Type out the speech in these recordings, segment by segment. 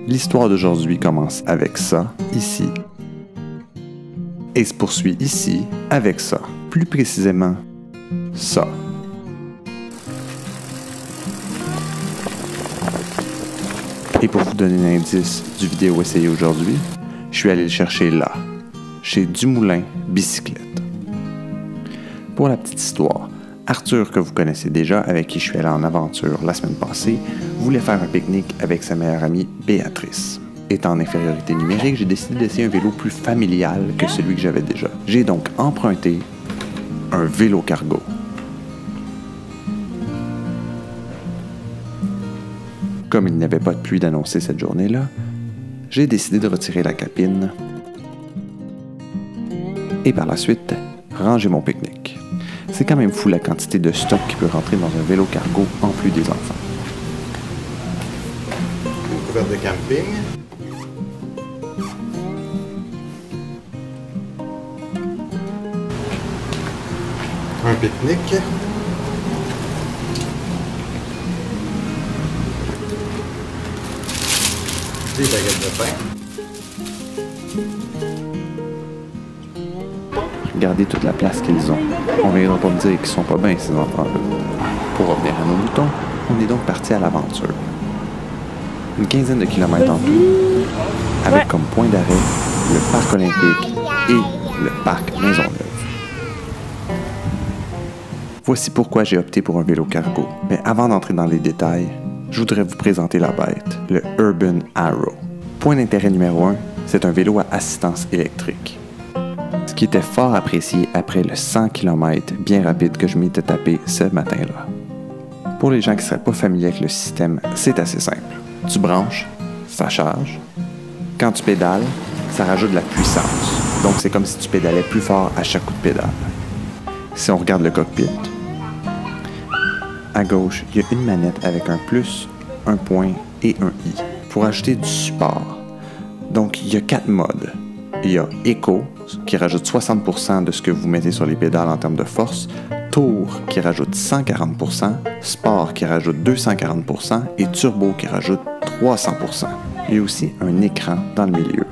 L'histoire d'aujourd'hui commence avec ça, ici, et se poursuit ici avec ça. Plus précisément, ça. Et pour vous donner un indice du vidéo essayé aujourd'hui, je suis allé le chercher là, chez Dumoulin Bicyclette. Pour la petite histoire, Arthur, que vous connaissez déjà, avec qui je suis allé en aventure la semaine passée, voulait faire un pique-nique avec sa meilleure amie Béatrice. Étant en infériorité numérique, j'ai décidé d'essayer un vélo plus familial que celui que j'avais déjà. J'ai donc emprunté un vélo cargo. Comme il n'y avait pas de pluie d'annoncer cette journée-là, j'ai décidé de retirer la capine et par la suite, ranger mon pique-nique. C'est quand même fou la quantité de stock qui peut rentrer dans un vélo cargo en plus des enfants. Une couverte de camping. Un pique-nique. Des baguettes de pain. Regardez toute la place qu'ils ont. On ne viendra pas me dire qu'ils sont pas bien, ces enfants-là. Pour revenir à nos moutons, on est donc parti à l'aventure. Une quinzaine de kilomètres en tout, avec comme point d'arrêt le parc olympique et le parc Maisonneuve. Voici pourquoi j'ai opté pour un vélo cargo. Mais avant d'entrer dans les détails, je voudrais vous présenter la bête, le Urban Arrow. Point d'intérêt numéro 1, c'est un vélo à assistance électrique. Ce qui était fort apprécié après le 100 km bien rapide que je m'étais tapé ce matin-là. Pour les gens qui ne seraient pas familiers avec le système, c'est assez simple. Tu branches, ça charge. Quand tu pédales, ça rajoute de la puissance. Donc c'est comme si tu pédalais plus fort à chaque coup de pédale. Si on regarde le cockpit, à gauche, il y a une manette avec un plus, un point et un i pour ajouter du support. Donc il y a 4 modes. Il y a Eco, qui rajoute 60% de ce que vous mettez sur les pédales en termes de force, Tour, qui rajoute 140%, Sport, qui rajoute 240%, et Turbo, qui rajoute 300%. Il y a aussi un écran dans le milieu,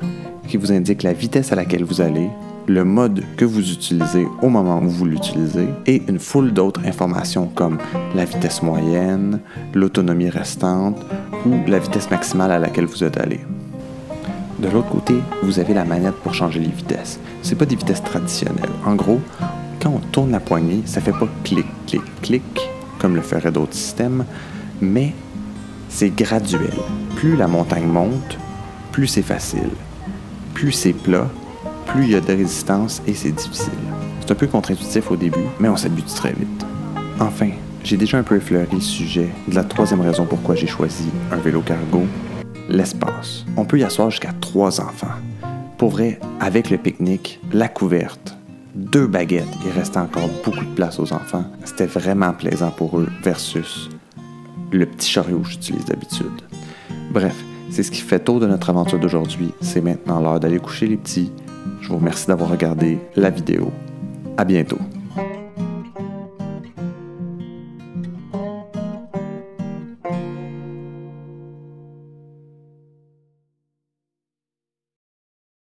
qui vous indique la vitesse à laquelle vous allez, le mode que vous utilisez au moment où vous l'utilisez, et une foule d'autres informations comme la vitesse moyenne, l'autonomie restante, ou la vitesse maximale à laquelle vous êtes allé. De l'autre côté, vous avez la manette pour changer les vitesses. C'est pas des vitesses traditionnelles. En gros, quand on tourne la poignée, ça fait pas clic, clic, clic, comme le feraient d'autres systèmes, mais c'est graduel. Plus la montagne monte, plus c'est facile. Plus c'est plat, plus il y a de résistance et c'est difficile. C'est un peu contre-intuitif au début, mais on s'habitue très vite. Enfin, j'ai déjà un peu effleuré le sujet de la troisième raison pourquoi j'ai choisi un vélo cargo, l'espace. On peut y asseoir jusqu'à 3 enfants. Pour vrai, avec le pique-nique, la couverte, 2 baguettes, il restait encore beaucoup de place aux enfants. C'était vraiment plaisant pour eux versus le petit chariot que j'utilise d'habitude. Bref, c'est ce qui fait tour de notre aventure d'aujourd'hui. C'est maintenant l'heure d'aller coucher les petits. Je vous remercie d'avoir regardé la vidéo. À bientôt.